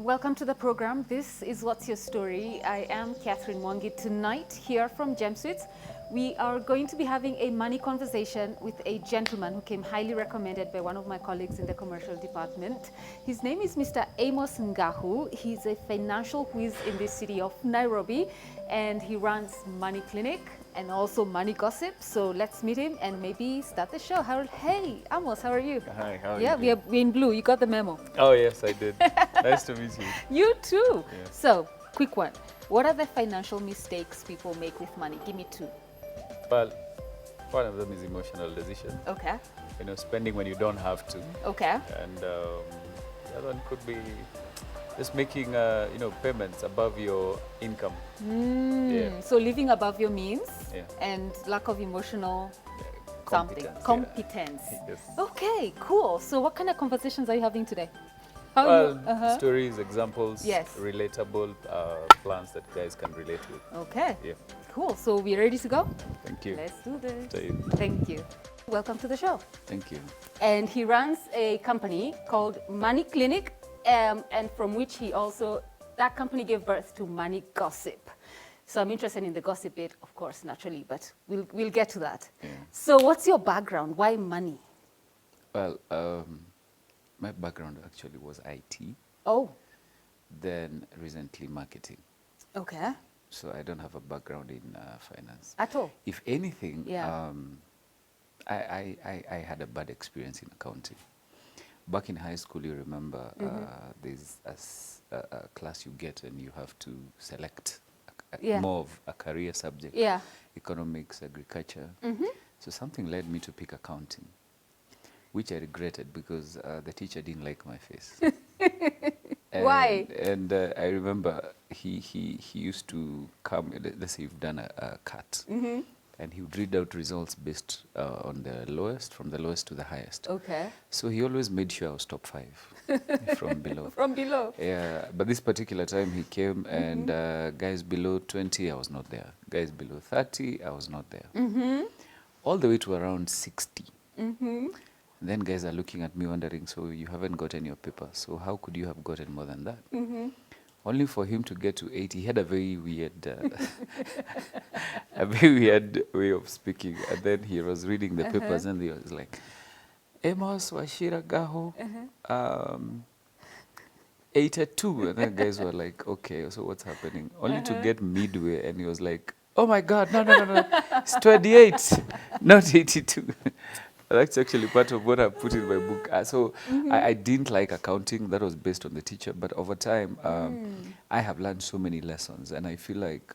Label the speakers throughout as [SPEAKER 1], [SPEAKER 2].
[SPEAKER 1] welcome to the program. This is What's Your Story. I am Catherine Mwangi. Tonight, here from Gem Suites, we are going to be having a money conversation with a gentleman who came highly recommended by one of my colleagues in the commercial department. His name is Mr. Amos Ngahu. He's a financial whiz in the city of Nairobi, and he runs Money Clinic and also Money Gossip. So let's meet him and maybe start the show. Harold, hey, Amos, how are you?
[SPEAKER 2] Hi, how are
[SPEAKER 1] Yeah,
[SPEAKER 2] you?
[SPEAKER 1] we're in blue. You got the memo.
[SPEAKER 2] Oh, yes, I did. Nice to meet you.
[SPEAKER 1] You too.
[SPEAKER 2] Yeah.
[SPEAKER 1] So, quick one. What are the financial mistakes people make with money? Give me two.
[SPEAKER 2] Well, one of them is emotional decision.
[SPEAKER 1] Okay.
[SPEAKER 2] You know, spending when you don't have to.
[SPEAKER 1] Okay.
[SPEAKER 2] And the other one could be just making, payments above your income. Yeah.
[SPEAKER 1] So living above your means
[SPEAKER 2] Yeah.
[SPEAKER 1] and lack of emotional
[SPEAKER 2] Competence, yeah.
[SPEAKER 1] competence.
[SPEAKER 2] Yes.
[SPEAKER 1] Okay, cool. So what kind of conversations are you having today?
[SPEAKER 2] Well, stories, examples,
[SPEAKER 1] Yes.
[SPEAKER 2] relatable plans that guys can relate with.
[SPEAKER 1] Okay.
[SPEAKER 2] Yeah.
[SPEAKER 1] Cool. So we ready to go?
[SPEAKER 2] Thank you.
[SPEAKER 1] Let's do this.
[SPEAKER 2] Thank
[SPEAKER 1] Thank you. Welcome to the show.
[SPEAKER 2] Thank you.
[SPEAKER 1] And he runs a company called Money Clinic, and from which that company gave birth to Money Gossip. So I'm interested in the gossip bit, of course, naturally, but we'll get to that.
[SPEAKER 2] Yeah.
[SPEAKER 1] So what's your background? Why money?
[SPEAKER 2] Well, my background actually was IT,
[SPEAKER 1] Oh,
[SPEAKER 2] then recently marketing.
[SPEAKER 1] okay.
[SPEAKER 2] So I don't have a background in finance.
[SPEAKER 1] At all?
[SPEAKER 2] If anything,
[SPEAKER 1] Yeah.
[SPEAKER 2] I had a bad experience in accounting. Back in high school, you remember, there's a class you get and you have to select
[SPEAKER 1] Yeah.
[SPEAKER 2] more of a career subject.
[SPEAKER 1] Yeah.
[SPEAKER 2] Economics, agriculture. So something led me to pick accounting, which I regretted because the teacher didn't like my face.
[SPEAKER 1] Why?
[SPEAKER 2] And I remember he used to come, let's say you've done a cut, and he would read out results based on the lowest, from the lowest to the highest.
[SPEAKER 1] Okay.
[SPEAKER 2] So he always made sure I was top 5 from below.
[SPEAKER 1] From below?
[SPEAKER 2] Yeah, but this particular time he came and guys below 20, I was not there. Guys below 30, I was not there. All the way to around 60. Then guys are looking at me wondering, so you haven't gotten your paper, so how could you have gotten more than that? Only for him to get to 80. He had a very weird, way of speaking. And then he was reading the papers and he was like, Amos, Washira, Ngahu, 82. And then guys were like, okay, so what's happening? Only to get midway and he was like, oh my God, no, it's 28, not 82. That's actually part of what I put in my book. So I didn't like accounting. That was based on the teacher. But over time, I have learned so many lessons. And I feel like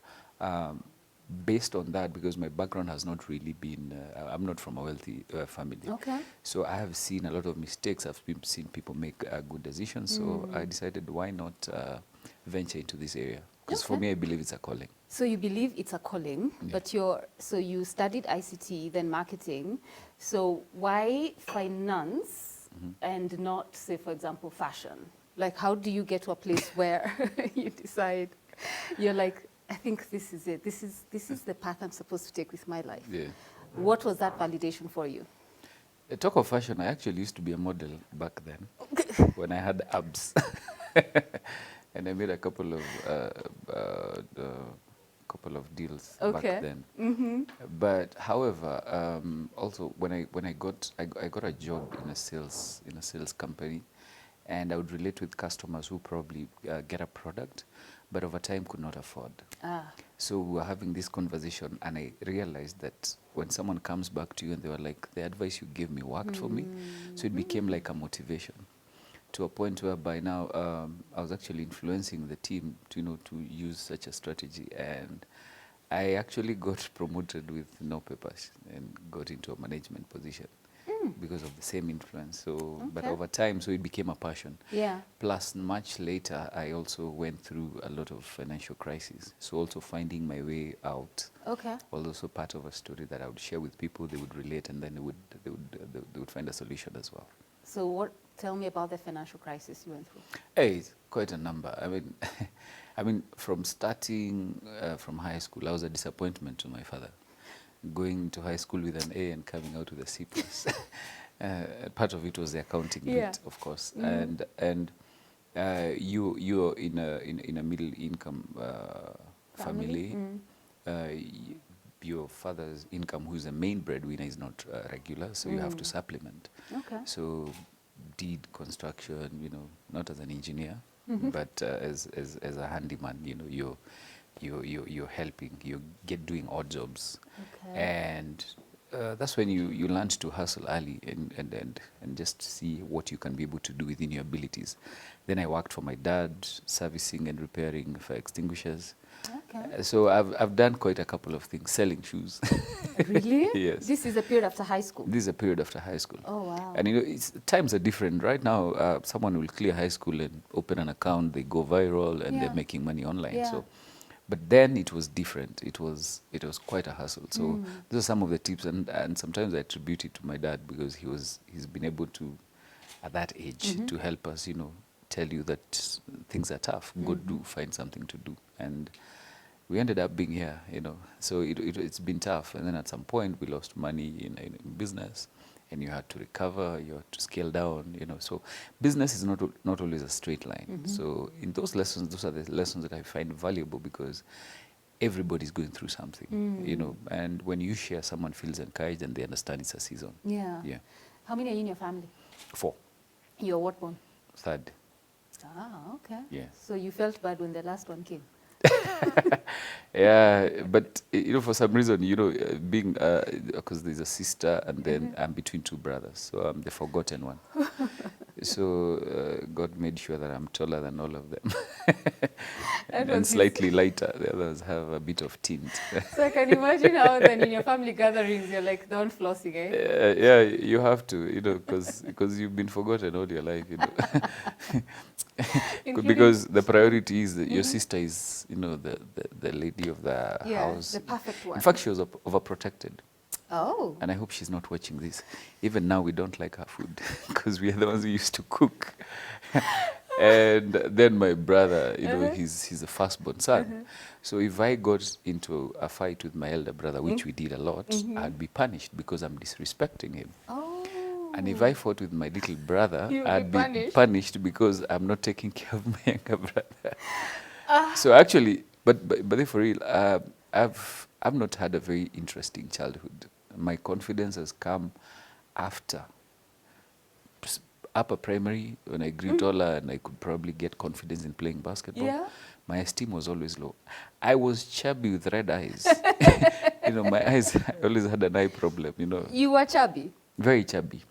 [SPEAKER 2] based on that, because my background has not really been, I'm not from a wealthy family.
[SPEAKER 1] Okay.
[SPEAKER 2] So I have seen a lot of mistakes. I've seen people make good decisions. So I decided, why not venture into this area? Because for me, I believe it's a calling.
[SPEAKER 1] So you believe it's a calling,
[SPEAKER 2] Yeah.
[SPEAKER 1] but you studied ICT, then marketing. So why finance and not, say, for example, fashion? Like, how do you get to a place where you decide, you're like, I think this is it. This is the path I'm supposed to take with my life.
[SPEAKER 2] Yeah.
[SPEAKER 1] What was that validation for you?
[SPEAKER 2] Talk of fashion, I actually used to be a model back then when I had abs. And I made a couple of deals back then. But however, also when I got a job in a sales company, and I would relate with customers who probably get a product, but over time could not afford. So we were having this conversation, and I realized that when someone comes back to you and they were like, the advice you gave me worked for me, so it became like a motivation. To a point where by now I was actually influencing the team to use such a strategy, and I actually got promoted with no papers and got into a management position because of the same influence. So, but over time, so it became a passion.
[SPEAKER 1] Yeah.
[SPEAKER 2] Plus, much later, I also went through a lot of financial crises. So, also finding my way out.
[SPEAKER 1] Okay.
[SPEAKER 2] Was also part of a story that I would share with people. They would relate, and then they would find a solution as well.
[SPEAKER 1] So tell me about the financial crisis you went through.
[SPEAKER 2] Hey, it's quite a number. I mean, from starting from high school, I was a disappointment to my father. Going to high school with an A and coming out with a C+. Part of it was the accounting bit, of course. And You're in a middle income family. Your father's income, who's the main breadwinner, is not regular, so you have to supplement.
[SPEAKER 1] Okay.
[SPEAKER 2] So did construction, not as an engineer, but as a handyman. You're helping. You get doing odd jobs, and that's when you learn to hustle early and just see what you can be able to do within your abilities. Then I worked for my dad, servicing and repairing fire extinguishers.
[SPEAKER 1] Okay.
[SPEAKER 2] So I've done quite a couple of things, selling shoes.
[SPEAKER 1] Really?
[SPEAKER 2] Yes.
[SPEAKER 1] This is a period after high school?
[SPEAKER 2] This is a period after high school.
[SPEAKER 1] Oh, wow.
[SPEAKER 2] And times are different. Right now, someone will clear high school and open an account, they go viral, and they're making money online.
[SPEAKER 1] Yeah.
[SPEAKER 2] So, but then it was different. It was quite a hustle. So those are some of the tips, and sometimes I attribute it to my dad, because he's been able to, at that age, to help us, tell you that things are tough. Go do, find something to do. And we ended up being here, So it's been tough. And then at some point we lost money in business, and you had to recover, you had to scale down, So business is not always a straight line. So in those lessons, those are the lessons that I find valuable, because everybody's going through something, And when you share, someone feels encouraged and they understand it's a season.
[SPEAKER 1] Yeah.
[SPEAKER 2] Yeah.
[SPEAKER 1] How many are you in your family?
[SPEAKER 2] 4.
[SPEAKER 1] You're what one?
[SPEAKER 2] 3rd.
[SPEAKER 1] Ah, okay.
[SPEAKER 2] Yeah.
[SPEAKER 1] So you felt bad when the last one came?
[SPEAKER 2] Yeah, but for some reason, being because there's a sister, and then I'm between 2 brothers, so I'm the forgotten one. So God made sure that I'm taller than all of them, and slightly lighter. The others have a bit of tint.
[SPEAKER 1] So I can imagine how then in your family gatherings you're like, don't flossing, eh?
[SPEAKER 2] Yeah, you have to, because you've been forgotten all your life, because the priority is that your sister is, the lady of the house.
[SPEAKER 1] The perfect one.
[SPEAKER 2] In fact, she was overprotected.
[SPEAKER 1] Oh.
[SPEAKER 2] And I hope she's not watching this. Even now, we don't like her food, because we are the ones who used to cook. And then my brother, he's the firstborn son. So if I got into a fight with my elder brother, which we did a lot, I'd be punished because I'm disrespecting him.
[SPEAKER 1] Oh.
[SPEAKER 2] And if I fought with my little brother, I'd be punished because I'm not taking care of my younger brother. So actually, but for real, I've not had a very interesting childhood. My confidence has come after upper primary, when I grew taller and I could probably get confidence in playing basketball.
[SPEAKER 1] Yeah.
[SPEAKER 2] My esteem was always low. I was chubby with red eyes. My eyes, I always had an eye problem,
[SPEAKER 1] You were chubby?
[SPEAKER 2] Very chubby.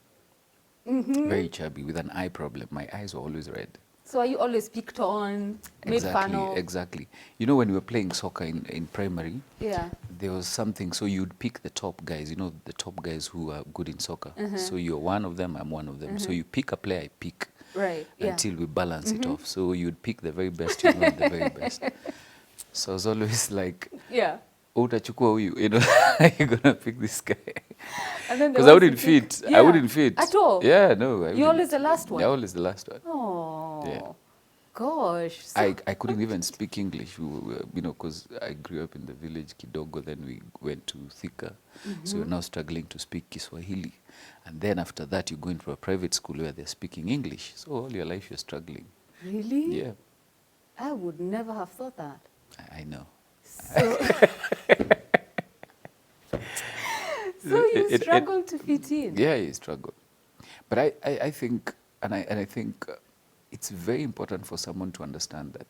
[SPEAKER 2] Very chubby with an eye problem. My eyes were always red.
[SPEAKER 1] So are you always picked on, made fun of?
[SPEAKER 2] Exactly. When we were playing soccer in primary, there was something, so you'd pick the top guys, the top guys who are good in soccer. So you're one of them, I'm one of them. So you pick a player, I pick.
[SPEAKER 1] Right.
[SPEAKER 2] Until we balance it off. So you'd pick the very best, the very best. So I was always like, utachukua huyu, you're gonna pick this guy. Because I wouldn't fit. I wouldn't fit.
[SPEAKER 1] At all?
[SPEAKER 2] Yeah, no.
[SPEAKER 1] You're always the last one?
[SPEAKER 2] Yeah, always the last one.
[SPEAKER 1] Oh.
[SPEAKER 2] Yeah.
[SPEAKER 1] Gosh.
[SPEAKER 2] So I couldn't even speak English, because I grew up in the village kidogo, then we went to Thika. So we're now struggling to speak Kiswahili. And then after that, you go into a private school where they're speaking English. So all your life you're struggling.
[SPEAKER 1] Really?
[SPEAKER 2] Yeah.
[SPEAKER 1] I would never have thought that.
[SPEAKER 2] I know.
[SPEAKER 1] So you struggled to fit in?
[SPEAKER 2] Yeah, you struggle. But I think, and I think it's very important for someone to understand that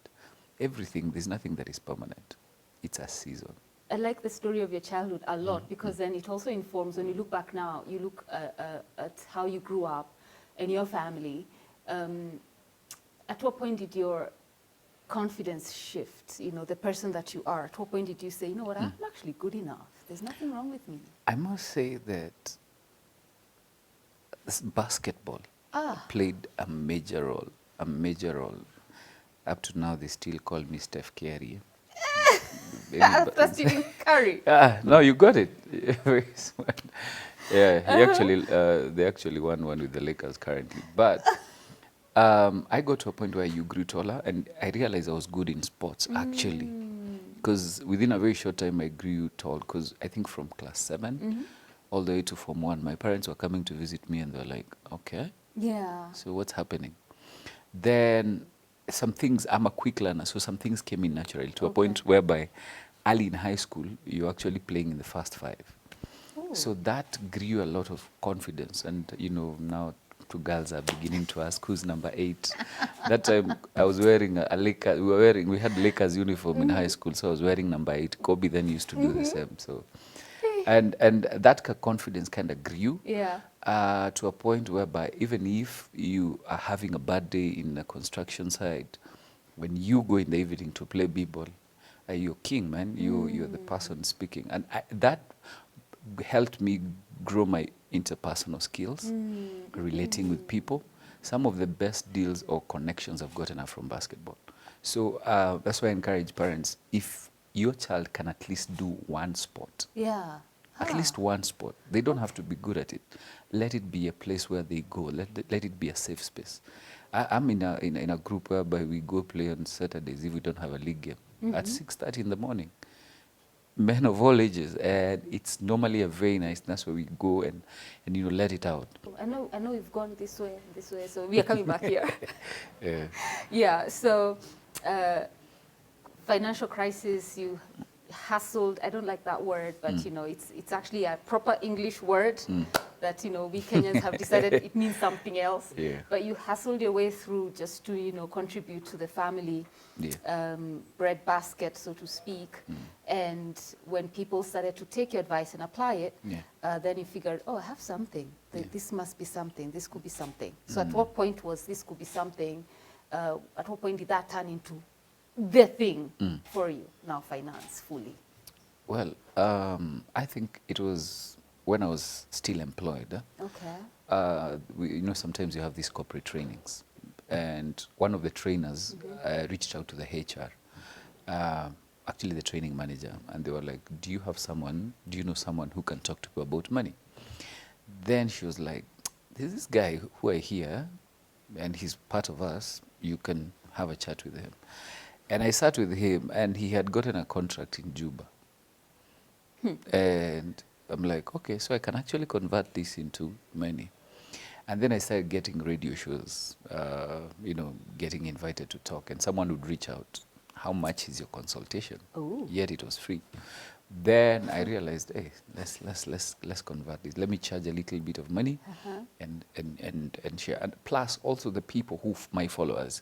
[SPEAKER 2] there's nothing that is permanent. It's a season.
[SPEAKER 1] I like the story of your childhood a lot, because then it also informs, when you look back now, you look at how you grew up and your family. At what point did your confidence shift? The person that you are. At what point did you say, you know what, I'm actually good enough. There's nothing wrong with me.
[SPEAKER 2] I must say that basketball played a major role. A major role. Up to now, they still call me Steph Curry.
[SPEAKER 1] After Stephen Curry.
[SPEAKER 2] No, you got it. Very smart. Yeah, they actually won one with the Lakers currently. But I got to a point where you grew taller, and I realized I was good in sports, actually. Because within a very short time, I grew tall, because I think from class 7 all the way to Form 1, my parents were coming to visit me, and they were like, okay.
[SPEAKER 1] Yeah.
[SPEAKER 2] So what's happening? Then some things, I'm a quick learner, so some things came in naturally to a point whereby early in high school, you're actually playing in the first five.
[SPEAKER 1] Ooh.
[SPEAKER 2] So that grew a lot of confidence. And, you know, now two girls are beginning to ask who's number 8. That time I was wearing a Lakers, we had Lakers uniform in high school, so I was wearing number 8. Kobe then used to do the same. So, and that confidence kind of grew to a point whereby even if you are having a bad day in the construction site, when you go in the evening to play b-ball, you're king, man. You're the person speaking. And that helped me grow my interpersonal skills, relating with people. Some of the best deals or connections I've gotten are from basketball. So that's why I encourage parents, if your child can at least do one sport, at least one sport, they don't have to be good at it. Let it be a place where they go. Let it be a safe space. I'm in a group whereby we go play on Saturdays if we don't have a league game at 6:30 in the morning. Men of all ages, and it's normally a very nice. That's where we go and you know, let it out.
[SPEAKER 1] I know we've gone this way, so we are coming back here. Yeah. So, financial crisis. You hustled. I don't like that word, but you know, it's actually a proper English word that, you know, we Kenyans have decided it means something else. But you hustled your way through just to, you know, contribute to the family bread basket, so to speak. And when people started to take your advice and apply it, then you figured, oh, I have something. This must be something. This could be something. So at what point was this could be something? At what point did that turn into the thing for you, now finance fully?
[SPEAKER 2] Well, I think it was when I was still employed. You know, sometimes you have these corporate trainings. And one of the trainers reached out to the HR, actually the training manager, and they were like, do you know someone who can talk to you about money? Then she was like, there's this guy who I hear, and he's part of us, you can have a chat with him. And I sat with him, and he had gotten a contract in Juba. And I'm like, okay, so I can actually convert this into money. And then I started getting radio shows, you know, getting invited to talk, and someone would reach out, how much is your consultation? Yet it was free. Then I realized, hey, let's convert this. Let me charge a little bit of money and share. And plus also the people who my followers,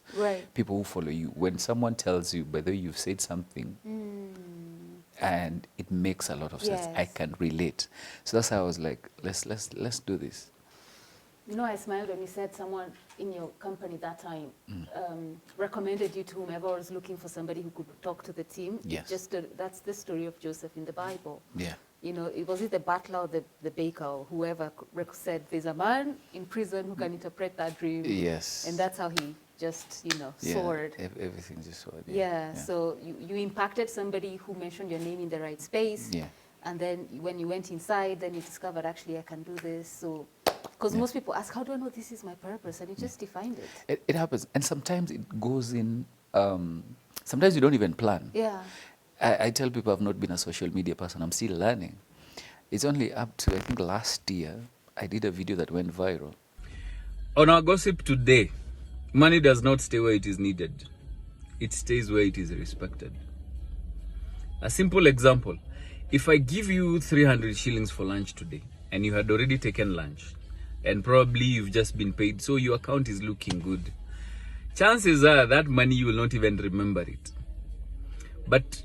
[SPEAKER 2] people who follow you. When someone tells you, by the way, you've said something, and it makes a lot of sense, I can relate. So that's how I was like, let's do this.
[SPEAKER 1] You know, I smiled when you said someone in your company that time recommended you to whomever was looking for somebody who could talk to the team. That's the story of Joseph in the Bible. You know, was it the butler or the baker or whoever said, there's a man in prison who can interpret that dream. And that's how he just, you know, soared.
[SPEAKER 2] Everything just soared.
[SPEAKER 1] So you impacted somebody who mentioned your name in the right space. And then when you went inside, then you discovered, actually, I can do this. So, because most people ask, how do I know this is my purpose? And you just defined it.
[SPEAKER 2] It happens. And sometimes it goes in, sometimes you don't even plan. I tell people I've not been a social media person. I'm still learning. It's only up to, I think last year, I did a video that went viral.
[SPEAKER 3] On our gossip today, money does not stay where it is needed. It stays where it is respected. A simple example. If I give you 300 shillings for lunch today, and you had already taken lunch, and probably you've just been paid, so your account is looking good, chances are that money you will not even remember it. But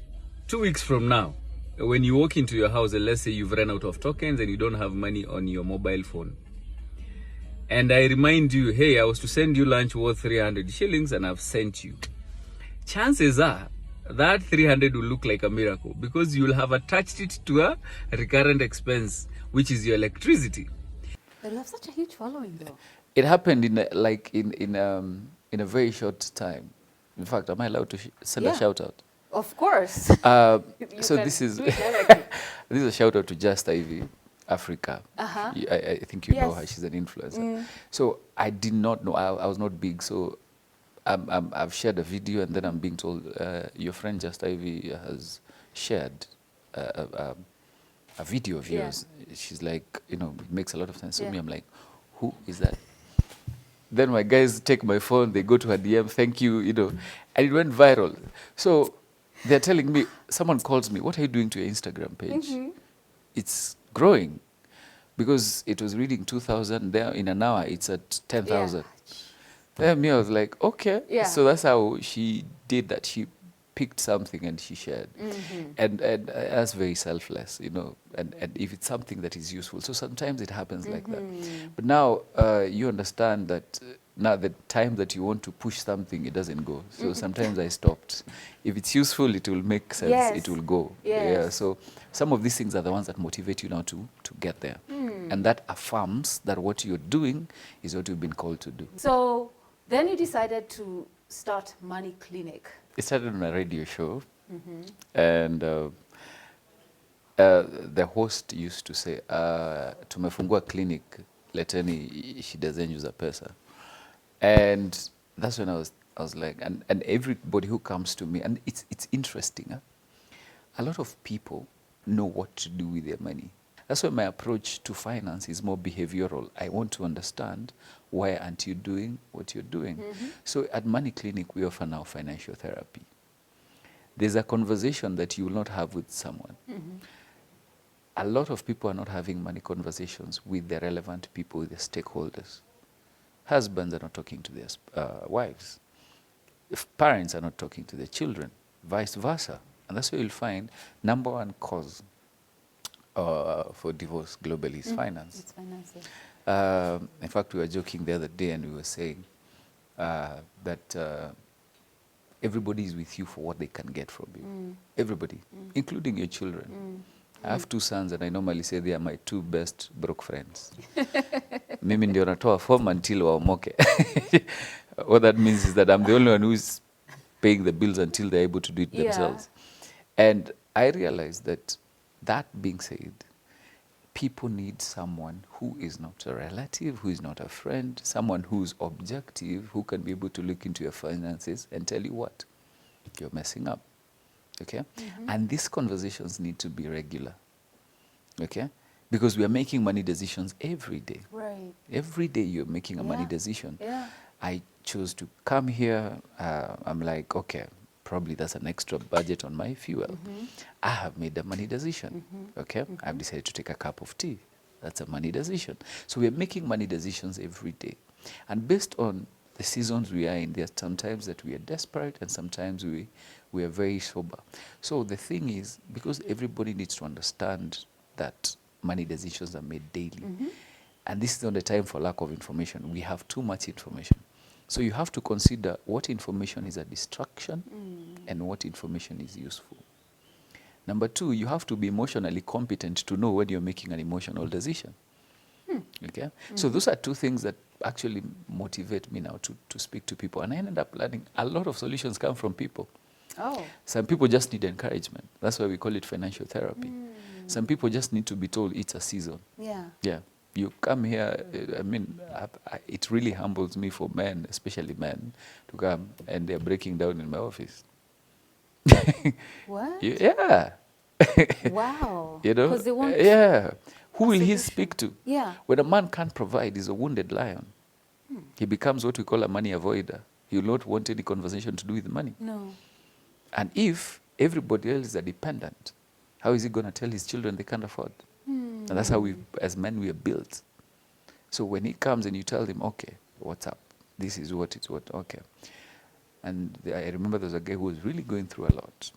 [SPEAKER 3] 2 weeks from now, when you walk into your house and let's say you've run out of tokens and you don't have money on your mobile phone, and I remind you, hey, I was to send you lunch worth 300 shillings and I've sent you, chances are that 300 will look like a miracle because you'll have attached it to a recurrent expense, which is your electricity.
[SPEAKER 1] They have such a huge following, though.
[SPEAKER 2] It happened in a very short time. In fact, am I allowed to send a shout out?
[SPEAKER 1] Of course.
[SPEAKER 2] So this is this is a shout out to Just Ivy, Africa. I think you know her. She's an influencer. So I did not know. I was not big. So I've shared a video, and then I'm being told your friend Just Ivy has shared a video of yours. She's like, you know, it makes a lot of sense to me. I'm like, who is that? Then my guys take my phone, they go to her DM, thank you, you know, and it went viral. So they're telling me, someone calls me, what are you doing to your Instagram page? It's growing because it was reading 2,000, there in an hour it's at 10,000. Then me, I was like, okay. So that's how she did that. She picked something and she shared. And that's very selfless, you know, and if it's something that is useful. So sometimes it happens like that. But now you understand that now the time that you want to push something, it doesn't go. So sometimes I stopped. If it's useful, it will make sense, it will go. Yeah. So some of these things are the ones that motivate you now to get there. And that affirms that what you're doing is what you've been called to do.
[SPEAKER 1] So then you decided to start Money Clinic.
[SPEAKER 2] It started on a radio show, and the host used to say, tumefungua clinic, leteni shida zenyu za pesa. And that's when I was like, and everybody who comes to me, and it's interesting, huh? A lot of people know what to do with their money. That's why my approach to finance is more behavioral. I want to understand why aren't you doing what you're doing. So at Money Clinic, we offer now financial therapy. There's a conversation that you will not have with someone. A lot of people are not having money conversations with the relevant people, the stakeholders. Husbands are not talking to their wives. If parents are not talking to their children, vice versa. And that's where you'll find number one cause for divorce globally is finance.
[SPEAKER 1] It's finances.
[SPEAKER 2] In fact, we were joking the other day and we were saying that everybody is with you for what they can get from you. Everybody, including your children. I have two sons and I normally say they are my two best broke friends. Mimi ndio natoa form until waomoke. What that means is that I'm the only one who's paying the bills until they're able to do it themselves. And I realized that being said, people need someone who is not a relative, who is not a friend, someone who's objective, who can be able to look into your finances and tell you what, you're messing up. Okay? And these conversations need to be regular. Okay? Because we are making money decisions every day.
[SPEAKER 1] Right.
[SPEAKER 2] Every day you're making a money decision. I chose to come here. I'm like, okay, probably that's an extra budget on my fuel. I have made a money decision. Okay? I've decided to take a cup of tea. That's a money decision. So we're making money decisions every day. And based on the seasons we are in, there are sometimes that we are desperate and sometimes we are very sober. So the thing is, because everybody needs to understand that money decisions are made daily. And this is not the time for lack of information. We have too much information. So you have to consider what information is a distraction and what information is useful. Number two, you have to be emotionally competent to know when you're making an emotional decision. Okay? So those are two things that actually motivate me now to speak to people. And I ended up learning a lot of solutions come from people. Some people just need encouragement. That's why we call it financial therapy. Some people just need to be told it's a season. Yeah. You come here, I mean, it really humbles me for men, especially men, to come and they're breaking down in my office.
[SPEAKER 1] What?
[SPEAKER 2] Yeah.
[SPEAKER 1] Wow.
[SPEAKER 2] You know?
[SPEAKER 1] 'Cause they want
[SPEAKER 2] Who will he speak to?
[SPEAKER 1] Yeah.
[SPEAKER 2] When a man can't provide, he's a wounded lion. He becomes what we call a money avoider. He will not want any conversation to do with money.
[SPEAKER 1] No.
[SPEAKER 2] And if everybody else is a dependent, how is he going to tell his children they can't afford? And that's how we, as men, we are built. So when he comes and you tell him, okay, what's up? This is what it's what, okay. And I remember there was a guy who was really going through a lot.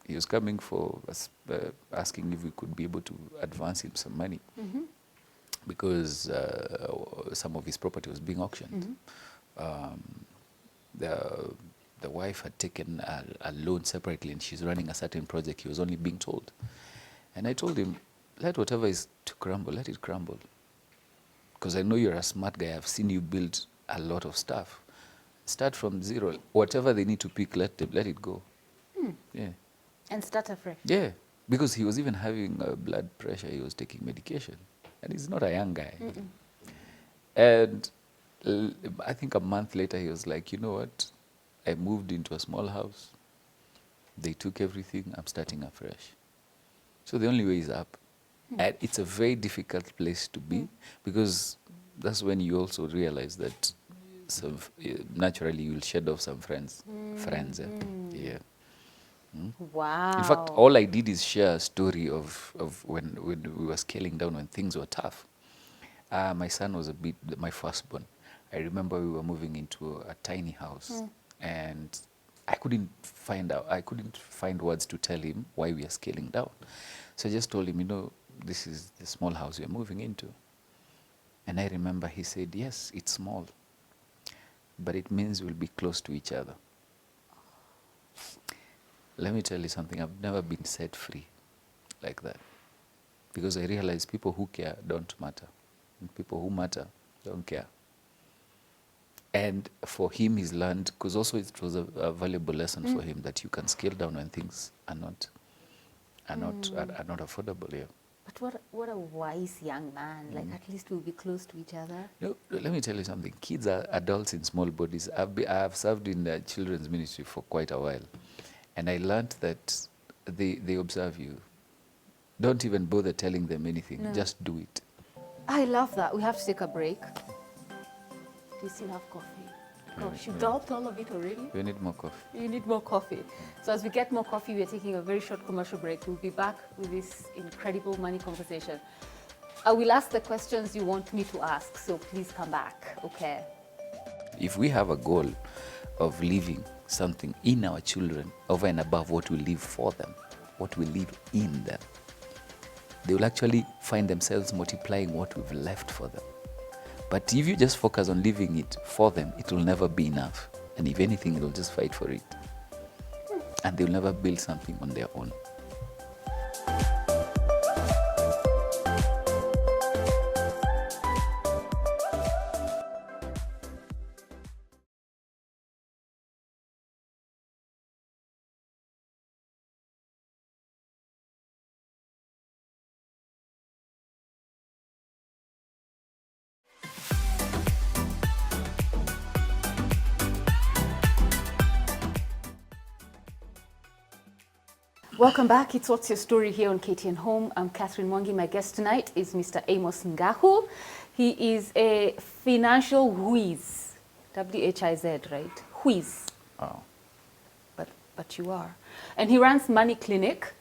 [SPEAKER 2] He was coming for us, asking if we could be able to advance him some money because some of his property was being auctioned. The wife had taken a loan separately and she's running a certain project. He was only being told. And I told him, let whatever is to crumble, let it crumble. Because I know you're a smart guy. I've seen you build a lot of stuff. Start from zero. Whatever they need to pick, let it go. Yeah.
[SPEAKER 1] And start afresh.
[SPEAKER 2] Yeah. Because he was even having blood pressure. He was taking medication. And he's not a young guy. And I think a month later, he was like, you know what? I moved into a small house. They took everything. I'm starting afresh. So the only way is up. And it's a very difficult place to be because that's when you also realize that naturally you'll shed off some friends. Yeah.
[SPEAKER 1] Wow.
[SPEAKER 2] In fact, all I did is share a story of when we were scaling down, when things were tough. My son was my firstborn. I remember we were moving into a tiny house, and I couldn't find words to tell him why we are scaling down. So I just told him, this is the small house we are moving into. And I remember he said, yes, it's small, but it means we'll be close to each other. Let me tell you something, I've never been set free like that. Because I realize people who care don't matter. And people who matter don't care. And for him, he's learned, because also it was a valuable lesson for him, that you can scale down when things are not affordable here.
[SPEAKER 1] But what a wise young man. Like, at least we'll be close to each other.
[SPEAKER 2] Let me tell you something. Kids are adults in small bodies. I've served in the children's ministry for quite a while. And I learned that they observe you. Don't even bother telling them anything. No. Just do it.
[SPEAKER 1] I love that. We have to take a break. Do you still have coffee? Gosh, you've gulped all of it already.
[SPEAKER 2] You need more coffee.
[SPEAKER 1] You need more coffee. So as we get more coffee, we're taking a very short commercial break. We'll be back with this incredible money conversation. I will ask the questions you want me to ask, so please come back, okay?
[SPEAKER 2] If we have a goal of leaving something in our children over and above what we leave for them, what we leave in them, they will actually find themselves multiplying what we've left for them. But if you just focus on leaving it for them, it will never be enough. And if anything, they'll just fight for it. And they'll never build something on their own.
[SPEAKER 1] Welcome back. It's What's Your Story here on KTN Home. I'm Catherine Mwangi. My guest tonight is Mr. Amos Ngahu. He is a financial whiz. W-H-I-Z, right? Whiz.
[SPEAKER 2] Oh.
[SPEAKER 1] But you are. And he runs Money Clinic,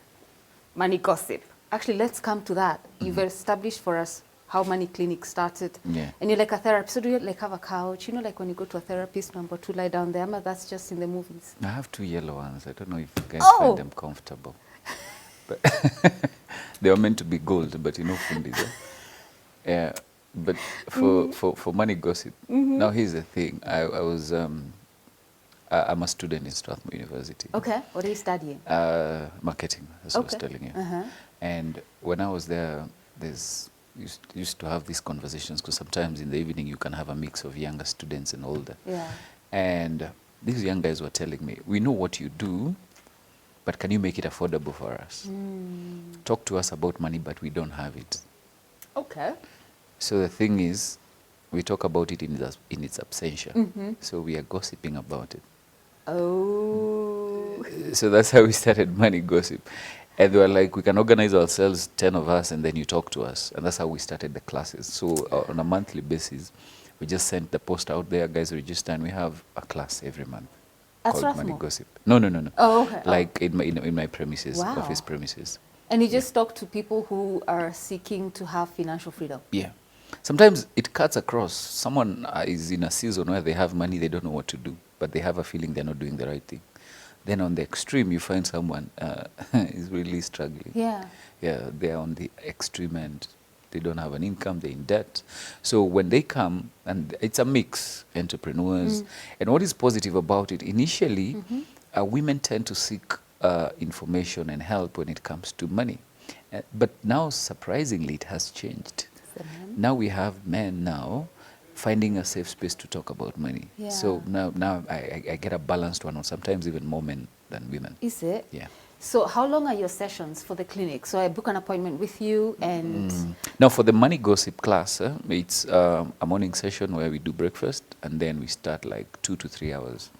[SPEAKER 1] Money Gossip. Actually, let's come to that. You've established for us how Money Clinic started.
[SPEAKER 2] Yeah.
[SPEAKER 1] And you're like a therapist. So do you like have a couch? You know, like when you go to a therapist, number 2 lie down there. But that's just in the movies.
[SPEAKER 2] I have 2 yellow ones. I don't know if you guys find them comfortable. But they were meant to be gold, but fundis. Yeah. But for Money Gossip, now here's the thing. I'm a student in Strathmore University.
[SPEAKER 1] Okay. What are you studying?
[SPEAKER 2] Marketing, as I was telling you. And when I was there, used to have these conversations, because sometimes in the evening you can have a mix of younger students and older.
[SPEAKER 1] Yeah.
[SPEAKER 2] And these young guys were telling me, we know what you do, but can you make it affordable for us? Talk to us about money, but we don't have it.
[SPEAKER 1] Okay.
[SPEAKER 2] So the thing is, we talk about it in its absentia. So we are gossiping about it.
[SPEAKER 1] Oh.
[SPEAKER 2] So that's how we started Money Gossip. And they were like, we can organize ourselves, 10 of us, and then you talk to us. And that's how we started the classes. So on a monthly basis, we just sent the post out there, guys register, and we have a class every month called Money Gossip. No.
[SPEAKER 1] Oh, okay.
[SPEAKER 2] Like in my premises, office premises.
[SPEAKER 1] And you just talk to people who are seeking to have financial freedom.
[SPEAKER 2] Yeah. Sometimes it cuts across. Someone is in a season where they have money, they don't know what to do, but they have a feeling they're not doing the right thing. Then on the extreme, you find someone is really struggling. Yeah. Yeah, they're on the extreme end. They don't have an income, they're in debt. So when they come, and it's a mix, entrepreneurs. And what is positive about it, initially, women tend to seek information and help when it comes to money. But now, surprisingly, it has changed. Now we have men now finding a safe space to talk about money. Yeah. So now I get a balanced one, or sometimes even more men than women.
[SPEAKER 1] Is it?
[SPEAKER 2] Yeah.
[SPEAKER 1] So how long are your sessions for the clinic? So I book an appointment with you and...
[SPEAKER 2] Now for the Money Gossip class, it's a morning session where we do breakfast, and then we start like 2 to 3 hours,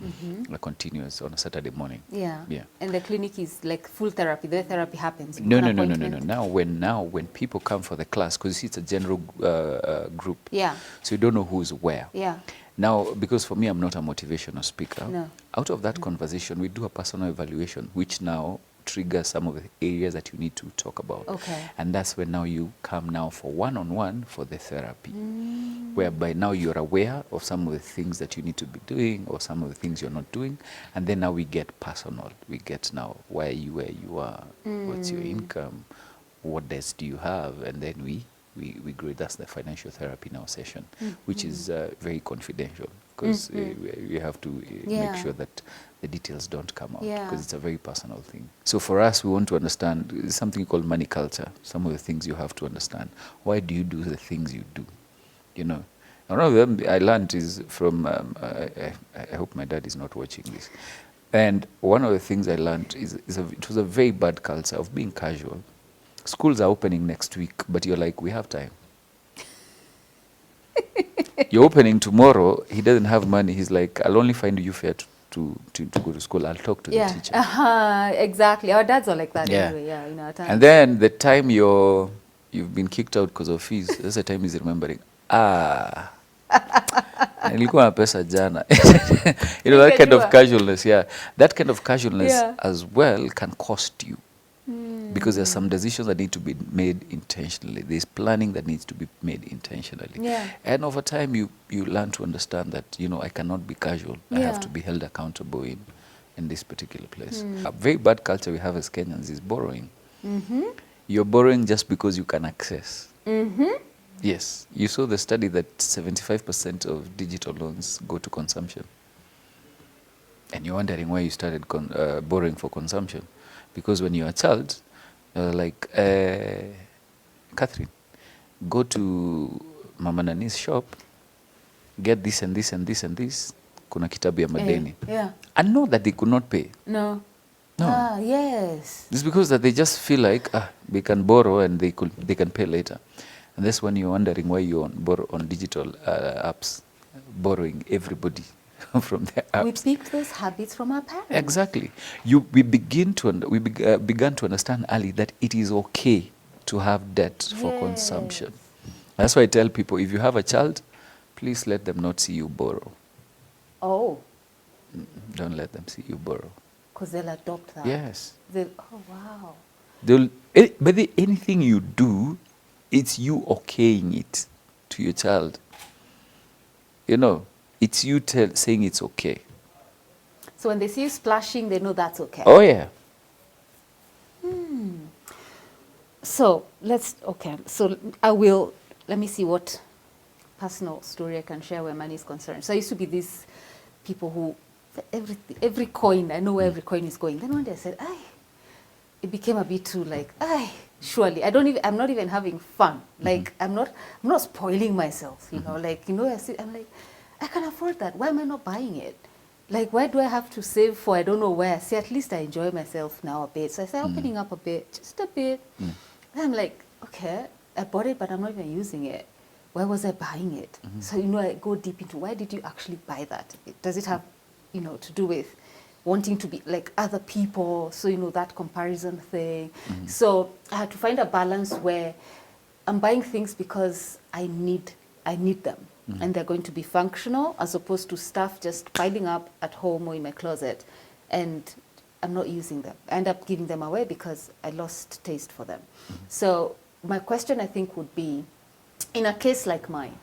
[SPEAKER 2] continuous on a Saturday morning.
[SPEAKER 1] Yeah. Yeah. And the clinic is like full therapy. The therapy happens.
[SPEAKER 2] No. Now when people come for the class, because it's a general group. Yeah. So you don't know who's where.
[SPEAKER 1] Yeah.
[SPEAKER 2] Now, because for me, I'm not a motivational speaker,
[SPEAKER 1] No.
[SPEAKER 2] out of that conversation, we do a personal evaluation, which now triggers some of the areas that you need to talk about.
[SPEAKER 1] Okay.
[SPEAKER 2] And that's when now you come now for one-on-one for the therapy, whereby now you're aware of some of the things that you need to be doing or some of the things you're not doing. And then now we get personal. We get now, why are you where you are? What's your income? What debts do you have? And then we grade. That's the financial therapy now session, which is very confidential, because we have to make sure that the details don't come out, because it's a very personal thing. So for us, we want to understand something called money culture, some of the things you have to understand. Why do you do the things you do? You know, one of them I learned is from, I hope my dad is not watching this. And one of the things I learned is it was a very bad culture of being casual. Schools are opening next week, but you're like, we have time. You're opening tomorrow, he doesn't have money. He's like, I'll only find you fare to go to school. I'll talk to the teacher.
[SPEAKER 1] Exactly. Our dads are like that anyway, in our time.
[SPEAKER 2] And then the time you've been kicked out because of fees, that's the time he's remembering, nilikuwa na pesa jana. You know, that kind of casualness, that kind of casualness as well can cost you. Because there's some decisions that need to be made intentionally. There's planning that needs to be made intentionally. And over time, you learn to understand that, you know, I cannot be casual. I have to be held accountable in this particular place. A very bad culture we have as Kenyans is borrowing. You're borrowing just because you can access. Yes, you saw the study that 75% of digital loans go to consumption. And you're wondering why you started borrowing for consumption. Because when you're a child, like, Catherine, go to Mama Nani's shop, get this and this and this and this, kuna kitabu ya madeni. And know that they could not pay. No.
[SPEAKER 1] Yes.
[SPEAKER 2] It's because that they just feel like they can borrow and they can pay later. And that's when you're wondering why you borrow on digital apps, borrowing everybody from their apps.
[SPEAKER 1] We picked those habits from our parents.
[SPEAKER 2] Exactly. We began to understand early that it is okay to have debt for consumption. That's why I tell people, if you have a child, please let them not see you borrow.
[SPEAKER 1] Oh.
[SPEAKER 2] Don't let them see you borrow.
[SPEAKER 1] Because they'll adopt that.
[SPEAKER 2] Yes.
[SPEAKER 1] Oh, wow.
[SPEAKER 2] But anything you do, it's you okaying it to your child. You know, it's you saying it's okay.
[SPEAKER 1] So when they see you splashing, they know that's okay.
[SPEAKER 2] Oh, yeah.
[SPEAKER 1] So let me see what personal story I can share where money is concerned. So I used to be these people who, every coin, I know where every coin is going. Then one day I said, it became a bit too like, surely, I'm not even having fun. Like, I'm not spoiling myself, you know, like, you know, I'm like, I can afford that. Why am I not buying it? Like, why do I have to save for I don't know where? See, at least I enjoy myself now a bit. So I started opening up a bit, just a bit. Then I'm like, okay, I bought it, but I'm not even using it. Why was I buying it? So, you know, I go deep into why did you actually buy that? Does it have, you know, to do with wanting to be like other people? So, you know, that comparison thing. So I had to find a balance where I'm buying things because I need them. And they're going to be functional as opposed to stuff just piling up at home or in my closet and I'm not using them. I end up giving them away because I lost taste for them. So my question, I think, would be, in a case like mine,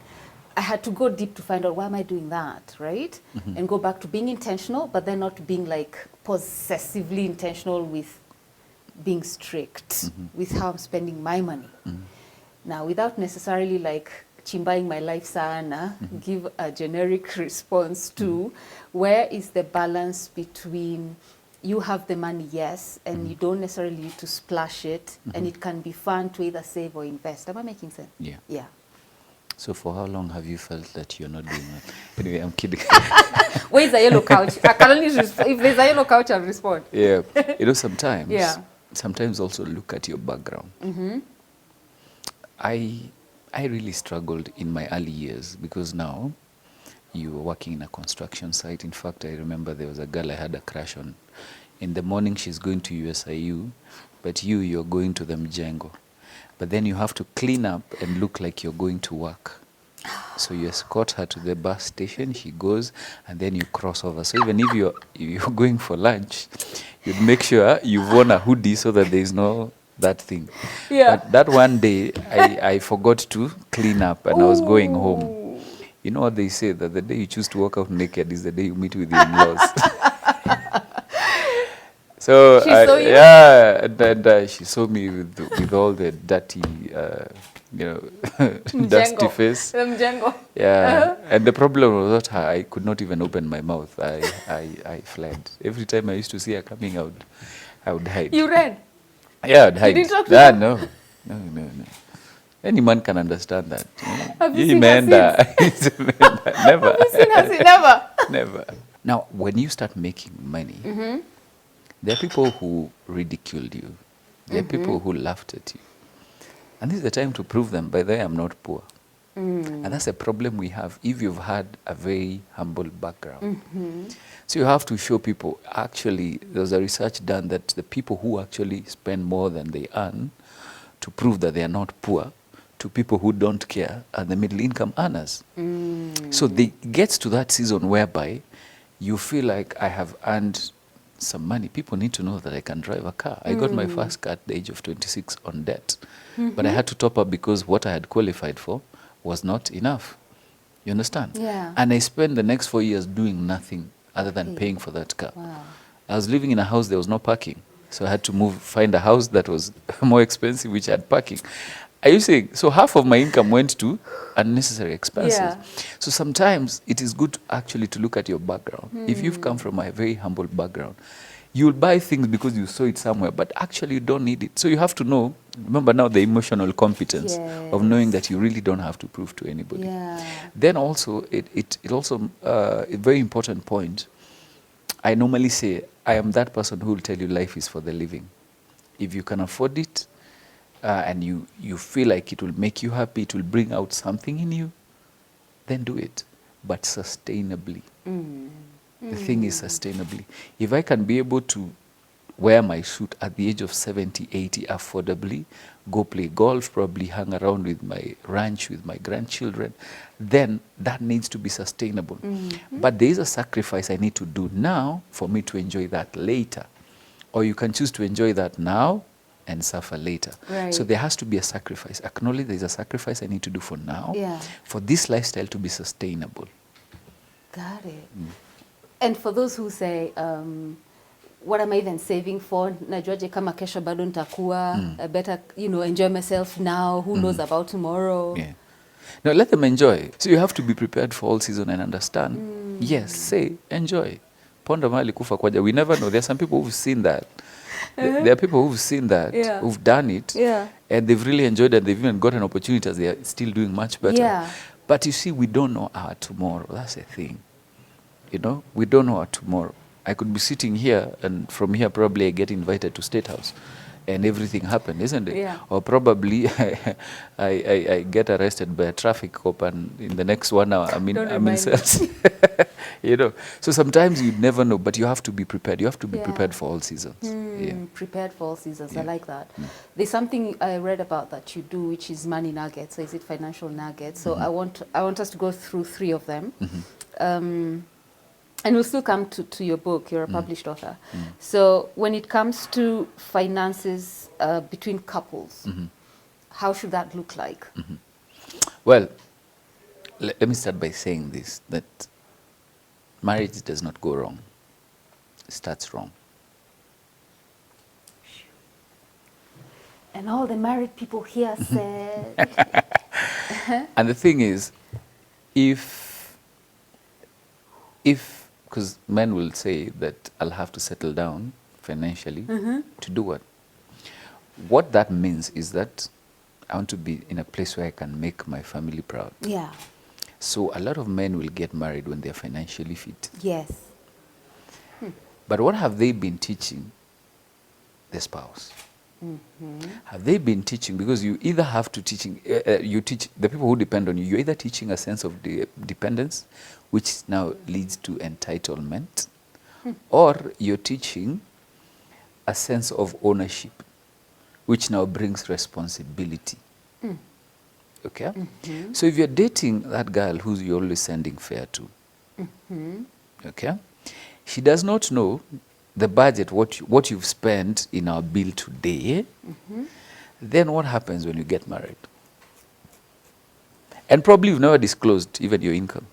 [SPEAKER 1] I had to go deep to find out why am I doing that, right? And go back to being intentional, but then not being like possessively intentional with being strict with how I'm spending my money. Now, without necessarily like chimbaing my life sana, give a generic response to where is the balance between you have the money, yes, and you don't necessarily need to splash it, and it can be fun to either save or invest. Am I making sense?
[SPEAKER 2] Yeah.
[SPEAKER 1] Yeah.
[SPEAKER 2] So for how long have you felt that you're not doing that? Anyway, I'm kidding.
[SPEAKER 1] Where is the yellow couch? I can only if there's a yellow couch, I'll respond.
[SPEAKER 2] Yeah. You know, sometimes also look at your background. I really struggled in my early years because now you were working in a construction site. In fact, I remember there was a girl I had a crush on. In the morning, she's going to USIU, but you're going to the Mjengo. But then you have to clean up and look like you're going to work. So you escort her to the bus station, she goes, and then you cross over. So even if you're going for lunch, you'd make sure you've worn a hoodie so that there's no that thing.
[SPEAKER 1] Yeah.
[SPEAKER 2] But that one day, I forgot to clean up, and I was going home. You know what they say, that the day you choose to walk out naked is the day you meet with your in-laws. So
[SPEAKER 1] She saw you?
[SPEAKER 2] yeah, and she saw me with all the dirty, dusty face. Yeah, and the problem was not her. I could not even open my mouth. I fled. Every time I used to see her coming out, I would hide.
[SPEAKER 1] You ran?
[SPEAKER 2] Yeah, I'd hide.
[SPEAKER 1] You didn't talk to her?
[SPEAKER 2] No. Any man can understand that.
[SPEAKER 1] Have you seen her since?
[SPEAKER 2] Never.
[SPEAKER 1] Have you seen her since? Never?
[SPEAKER 2] Never. Now, when you start making money, there are people who ridiculed you. There are people who laughed at you. And this is the time to prove them, by the way, I'm not poor. And that's a problem we have if you've had a very humble background. So you have to show people, actually, there's a research done that the people who actually spend more than they earn to prove that they are not poor, to people who don't care, are the middle income earners. So it gets to that season whereby you feel like, I have earned some money. People need to know that I can drive a car. I got my first car at the age of 26 on debt. But I had to top up because what I had qualified for was not enough. You understand?
[SPEAKER 1] Yeah.
[SPEAKER 2] And I spent the next 4 years doing nothing other than paying for that car.
[SPEAKER 1] Wow.
[SPEAKER 2] I was living in a house, there was no parking. So I had to find a house that was more expensive, which had parking. Are you saying, so half of my income went to unnecessary expenses.
[SPEAKER 1] Yeah.
[SPEAKER 2] So sometimes it is good actually to look at your background. If you've come from a very humble background, you'll buy things because you saw it somewhere, but actually you don't need it. So you have to know, remember now the emotional competence of knowing that you really don't have to prove to anybody.
[SPEAKER 1] Yeah.
[SPEAKER 2] Then also, it also, a very important point, I normally say, I am that person who will tell you life is for the living. If you can afford it, and you feel like it will make you happy, it will bring out something in you, then do it, but sustainably. The thing is sustainably. If I can be able to wear my suit at the age of 70, 80 affordably, go play golf, probably hang around with my ranch, with my grandchildren, then that needs to be sustainable. But there is a sacrifice I need to do now for me to enjoy that later. Or you can choose to enjoy that now and suffer later.
[SPEAKER 1] Right.
[SPEAKER 2] So there has to be a sacrifice. Acknowledge there's a sacrifice I need to do for now, for this lifestyle to be sustainable.
[SPEAKER 1] Got it. And for those who say, what am I even saving for? Najuaje kama kesho bado nitakuwa, I better, enjoy myself now. Who knows about tomorrow?
[SPEAKER 2] Yeah. No, let them enjoy. So you have to be prepared for all season and understand. Yes, say, enjoy. Ponda mali kufa kwaja. We never know. There are some people who've seen that. There are people who've seen that, who've done it, and they've really enjoyed it. They've even gotten opportunities. They are still doing much better.
[SPEAKER 1] Yeah.
[SPEAKER 2] But you see, we don't know our tomorrow. That's the thing. We don't know our tomorrow. I could be sitting here, and from here probably I get invited to State House, and everything happened, isn't it?
[SPEAKER 1] Yeah.
[SPEAKER 2] Or probably I get arrested by a traffic cop, and in the next 1 hour I'm in cells. So sometimes you never know, but you have to be prepared. You have to be prepared for all seasons.
[SPEAKER 1] Prepared for all seasons. I like that. There's something I read about that you do, which is money nuggets. So is it financial nuggets? So I want us to go through 3 of them. And we'll still come to your book. You're a published author. So when it comes to finances between couples, how should that look like?
[SPEAKER 2] Well, let me start by saying this, that marriage does not go wrong. It starts wrong.
[SPEAKER 1] And all the married people here said...
[SPEAKER 2] And the thing is, if because men will say that I'll have to settle down financially to do what? What that means is that I want to be in a place where I can make my family proud.
[SPEAKER 1] Yeah.
[SPEAKER 2] So a lot of men will get married when they're financially fit.
[SPEAKER 1] Yes.
[SPEAKER 2] But what have they been teaching the spouse? Have they been teaching? Because you either have to you teach the people who depend on you. You're either teaching a sense of dependence, which now leads to entitlement, or you're teaching a sense of ownership, which now brings responsibility. Okay? So if you're dating that girl who you're always sending fare to, okay? She does not know the budget, what you've spent in our bill today. Then what happens when you get married? And probably you've never disclosed even your income.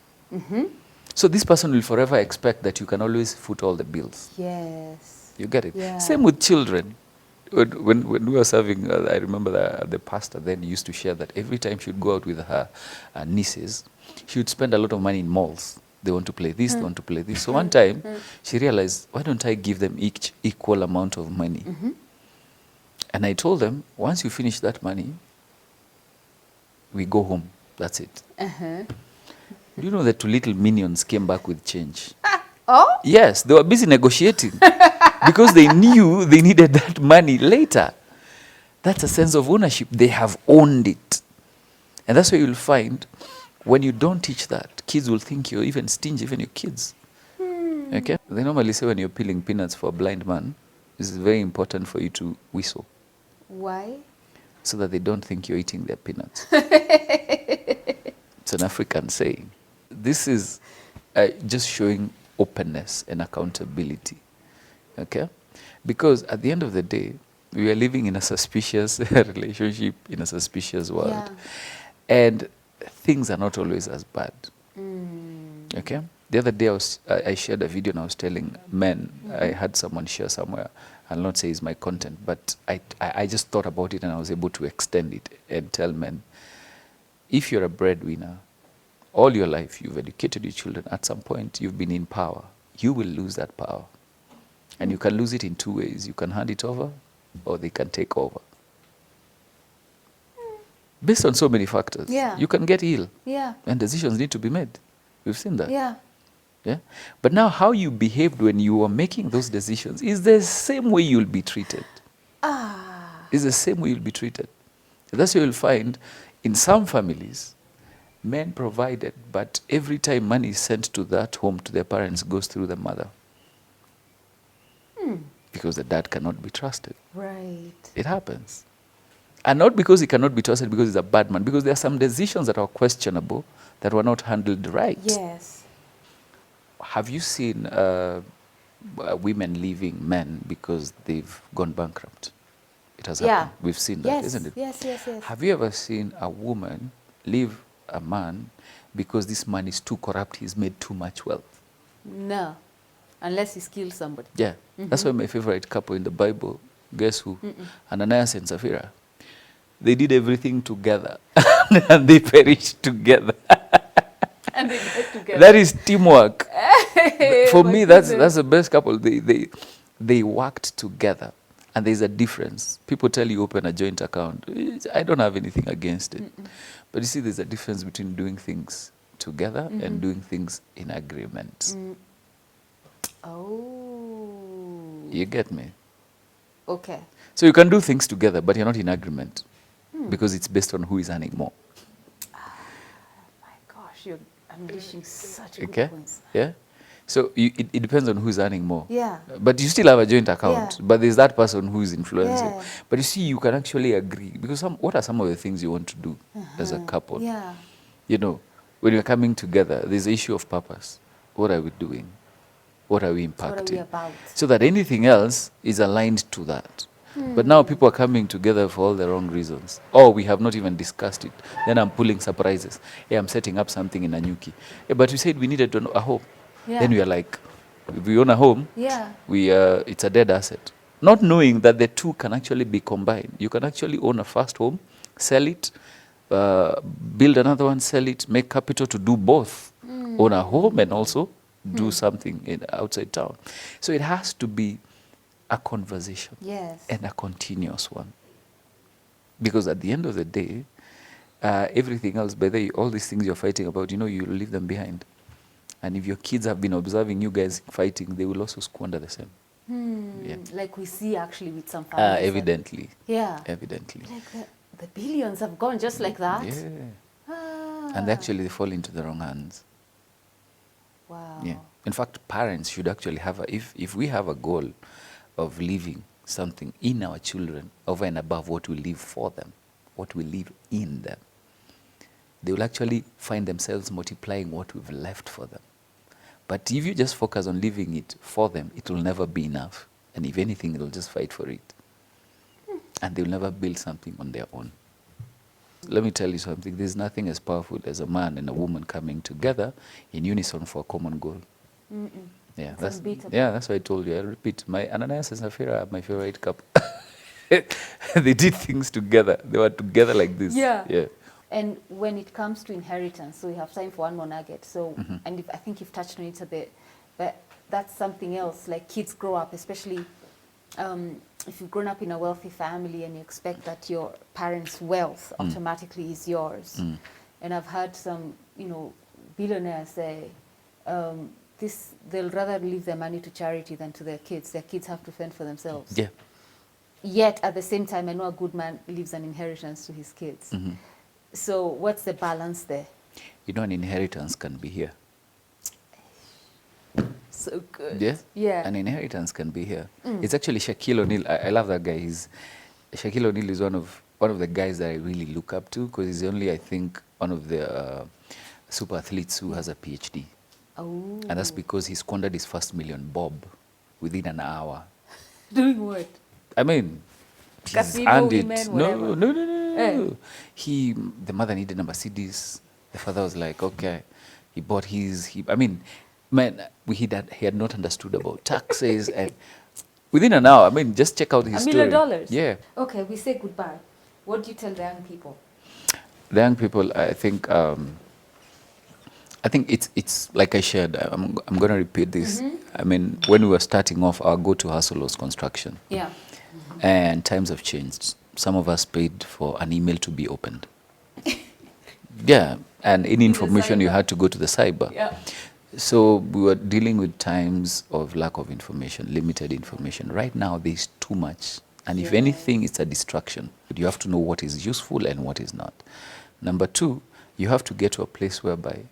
[SPEAKER 2] So this person will forever expect that you can always foot all the bills.
[SPEAKER 1] Yes.
[SPEAKER 2] You get it?
[SPEAKER 1] Yeah.
[SPEAKER 2] Same with children. When we were serving, I remember the pastor then used to share that every time she would go out with her nieces, she would spend a lot of money in malls. They want to play this, they want to play this. So one time, she realized, why don't I give them each equal amount of money? And I told them, once you finish that money, we go home. That's it. Do you know that 2 little minions came back with change?
[SPEAKER 1] Oh?
[SPEAKER 2] Yes, they were busy negotiating because they knew they needed that money later. That's a sense of ownership. They have owned it. And that's why you'll find when you don't teach that, kids will think you're even stingy, even your kids. Okay? They normally say when you're peeling peanuts for a blind man, it's very important for you to whistle.
[SPEAKER 1] Why?
[SPEAKER 2] So that they don't think you're eating their peanuts. It's an African saying. This is just showing openness and accountability. Okay? Because at the end of the day, we are living in a suspicious relationship, in a suspicious world.
[SPEAKER 1] Yeah.
[SPEAKER 2] And things are not always as bad. Okay? The other day I shared a video and I was telling men, I had someone share somewhere, I'll not say it's my content, but I just thought about it and I was able to extend it and tell men, if you're a breadwinner, all your life you've educated your children, at some point you've been in power, you will lose that power. And you can lose it in 2 ways. You can hand it over or they can take over. Based on so many factors.
[SPEAKER 1] Yeah.
[SPEAKER 2] You can get ill.
[SPEAKER 1] Yeah.
[SPEAKER 2] And decisions need to be made. We've seen that.
[SPEAKER 1] Yeah.
[SPEAKER 2] Yeah? But now how you behaved when you were making those decisions is the same way you'll be treated. It's the same way you'll be treated. That's why you'll find in some families, men provided, but every time money is sent to that home, to their parents, goes through the mother. Because the dad cannot be trusted.
[SPEAKER 1] Right.
[SPEAKER 2] It happens. And not because he cannot be trusted because he's a bad man, because there are some decisions that are questionable that were not handled right.
[SPEAKER 1] Yes.
[SPEAKER 2] Have you seen women leaving men because they've gone bankrupt? It has happened. We've seen that, isn't it?
[SPEAKER 1] Yes, yes, yes.
[SPEAKER 2] Have you ever seen a woman leave a man because this man is too corrupt, he's made too much wealth?
[SPEAKER 1] No. Unless he's killed somebody.
[SPEAKER 2] Yeah. That's why my favorite couple in the Bible, guess who? Ananias and Sapphira. They did everything together and they perished together.
[SPEAKER 1] And they get together.
[SPEAKER 2] That is teamwork. For me, that's the best couple. They worked together. And there's a difference. People tell you open a joint account. I don't have anything against it. But you see, there's a difference between doing things together and doing things in agreement.
[SPEAKER 1] Oh.
[SPEAKER 2] You get me?
[SPEAKER 1] Okay.
[SPEAKER 2] So you can do things together, but you're not in agreement. Because it's based on who is earning more.
[SPEAKER 1] My gosh, you're unleashing such
[SPEAKER 2] Okay?
[SPEAKER 1] good points.
[SPEAKER 2] Yeah? So it depends on who's earning more.
[SPEAKER 1] Yeah.
[SPEAKER 2] But you still have a joint account.
[SPEAKER 1] Yeah.
[SPEAKER 2] But there's that person who is influencing.
[SPEAKER 1] Yeah.
[SPEAKER 2] But you see, you can actually agree. Because what are some of the things you want to do as a couple?
[SPEAKER 1] Yeah.
[SPEAKER 2] You know, when you're coming together, there's the issue of purpose. What are we doing? What are we impacting?
[SPEAKER 1] What are we about?
[SPEAKER 2] So that anything else is aligned to that. But now people are coming together for all the wrong reasons. Oh, we have not even discussed it. Then I'm pulling surprises. Yeah, I'm setting up something in Anyuki. Yeah, but we said we needed to own a home.
[SPEAKER 1] Yeah.
[SPEAKER 2] Then we are like, if we own a home,
[SPEAKER 1] Yeah.
[SPEAKER 2] it's a dead asset. Not knowing that the two can actually be combined. You can actually own a first home, sell it, build another one, sell it, make capital to do both. Own a home and also do something outside town. So it has to be a conversation.
[SPEAKER 1] Yes.
[SPEAKER 2] And a continuous one. Because at the end of the day, everything else, by the way, all these things you're fighting about, you'll leave them behind. And if your kids have been observing you guys fighting, they will also squander the same. Yeah.
[SPEAKER 1] Like we see actually with some families.
[SPEAKER 2] Evidently.
[SPEAKER 1] Yeah.
[SPEAKER 2] Evidently.
[SPEAKER 1] Like the billions have gone just like that.
[SPEAKER 2] Yeah. And actually they fall into the wrong hands.
[SPEAKER 1] Wow.
[SPEAKER 2] Yeah. In fact, parents should actually have if we have a goal of leaving something in our children over and above what we leave for them, what we leave in them, they will actually find themselves multiplying what we've left for them. But if you just focus on leaving it for them, it will never be enough. And if anything, they'll just fight for it. And they'll never build something on their own. Let me tell you something. There's nothing as powerful as a man and a woman coming together in unison for a common goal. Yeah, that's why I told you. I repeat, my Ananias and Sapphira are my favorite couple. They did things together. They were together like this.
[SPEAKER 1] Yeah. And when it comes to inheritance, so we have time for one more nugget. So, and I think you've touched on it a bit, but that's something else. Like kids grow up, especially if you've grown up in a wealthy family and you expect that your parents' wealth automatically is yours. And I've heard some, billionaires say they'll rather leave their money to charity than to their kids. Their kids have to fend for themselves.
[SPEAKER 2] Yeah.
[SPEAKER 1] Yet at the same time, I know a good man leaves an inheritance to his kids. So what's the balance there?
[SPEAKER 2] An inheritance can be here.
[SPEAKER 1] So good.
[SPEAKER 2] Yeah? An inheritance can be here. It's actually Shaquille O'Neal. I love that guy. Shaquille O'Neal is one of the guys that I really look up to, because he's only, I think, one of the super athletes who has a PhD.
[SPEAKER 1] Oh.
[SPEAKER 2] And that's because he squandered his first million bob within an hour.
[SPEAKER 1] Doing what?
[SPEAKER 2] I mean, he's earned it. No. The mother needed a Mercedes. The father was like, okay. He bought his. He had not understood about taxes, and within an hour, just check out his story.
[SPEAKER 1] $1 million?
[SPEAKER 2] Yeah.
[SPEAKER 1] Okay, we say goodbye. What do you tell the young people?
[SPEAKER 2] The young people, I think it's like I shared. I'm going to repeat this. When we were starting off, our go-to hustle was construction.
[SPEAKER 1] Yeah.
[SPEAKER 2] And times have changed. Some of us paid for an email to be opened. Yeah, and any information you had to go to the cyber.
[SPEAKER 1] Yeah.
[SPEAKER 2] So we were dealing with times of lack of information, limited information. Right now, there's too much. And if anything, it's a distraction. You have to know what is useful and what is not. Number two, you have to get to a place whereby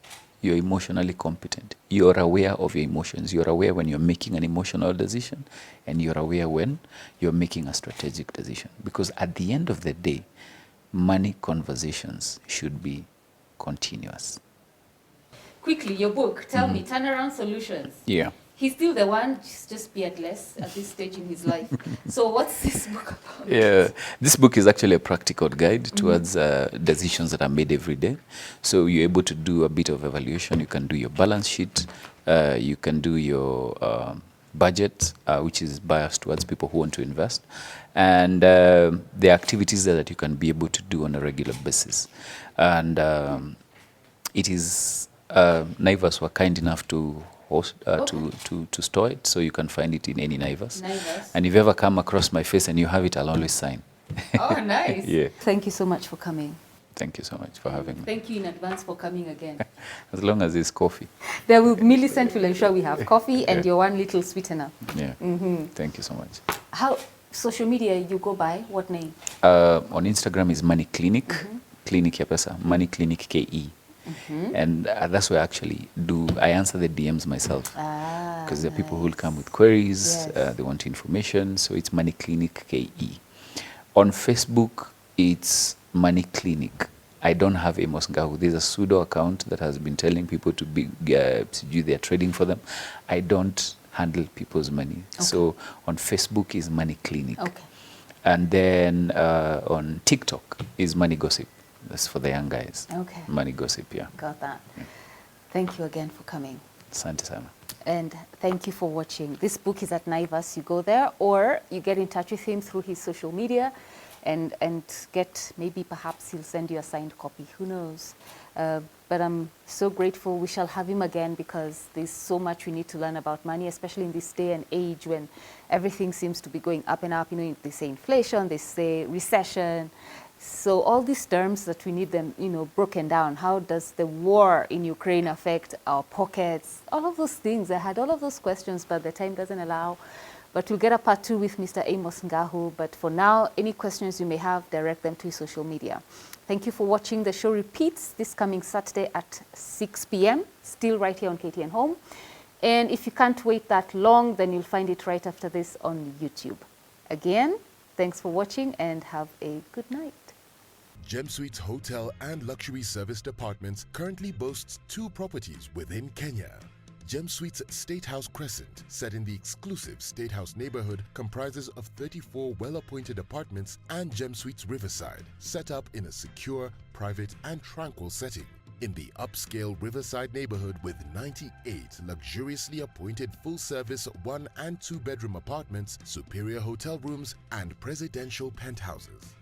[SPEAKER 2] you're emotionally competent. You're aware of your emotions. You're aware when you're making an emotional decision, and you're aware when you're making a strategic decision. Because at the end of the day, money conversations should be continuous.
[SPEAKER 1] Quickly, your book, tell me, Turnaround Solutions.
[SPEAKER 2] Yeah.
[SPEAKER 1] He's still the one, just beardless at this stage in his life. So what's this book about?
[SPEAKER 2] Yeah, this book is actually a practical guide towards decisions that are made every day. So you're able to do a bit of evaluation. You can do your balance sheet. You can do your budget, which is biased towards people who want to invest. And the activities that you can be able to do on a regular basis. And it is, Naivas were kind enough to host, to store it, so you can find it in any Naivas. And if you ever come across my face and you have it, I'll always sign.
[SPEAKER 1] Oh, nice.
[SPEAKER 2] Yeah.
[SPEAKER 1] Thank you so much for coming.
[SPEAKER 2] Thank you so much for having me.
[SPEAKER 1] Thank you in advance for coming again.
[SPEAKER 2] As long as it's coffee.
[SPEAKER 1] Millicent will ensure we have coffee and your one little sweetener.
[SPEAKER 2] Yeah. Thank you so much.
[SPEAKER 1] How social media you go by? What name?
[SPEAKER 2] On Instagram is Money Clinic. Clinic ya pesa. Money Clinic KE. And that's where I answer the DMs myself. Because there are people who will come with queries, they want information, so it's Money Clinic KE. On Facebook, it's Money Clinic. I don't have Amos Ngahu. There's a pseudo account that has been telling people to do their trading for them. I don't handle people's money. Okay. So on Facebook is Money Clinic. Okay. And then on TikTok is Money Gossip. That's for the young guys. Okay. Money Gossip, yeah.
[SPEAKER 1] Got that. Yeah. Thank you again for coming.
[SPEAKER 2] Asante sana.
[SPEAKER 1] And thank you for watching. This book is at Naivas. You go there, or you get in touch with him through his social media and get, maybe perhaps he'll send you a signed copy. Who knows? But I'm so grateful. We shall have him again, because there's so much we need to learn about money, especially in this day and age when everything seems to be going up and up. They say inflation, they say recession. So all these terms that we need them, broken down. How does the war in Ukraine affect our pockets? All of those things. I had all of those questions, but the time doesn't allow. But we'll get a part 2 with Mr. Amos Ngahu. But for now, any questions you may have, direct them to his social media. Thank you for watching. The show repeats this coming Saturday at 6 p.m., still right here on KTN Home. And if you can't wait that long, then you'll find it right after this on YouTube. Again, thanks for watching and have a good night.
[SPEAKER 4] Gem Suites Hotel and Luxury Serviced Apartments currently boasts 2 properties within Kenya. Gem Suites State House Crescent, set in the exclusive State House neighborhood, comprises of 34 well-appointed apartments, and Gem Suites Riverside, set up in a secure, private and tranquil setting in the upscale Riverside neighborhood with 98 luxuriously appointed full-service 1- and 2-bedroom apartments, superior hotel rooms and presidential penthouses.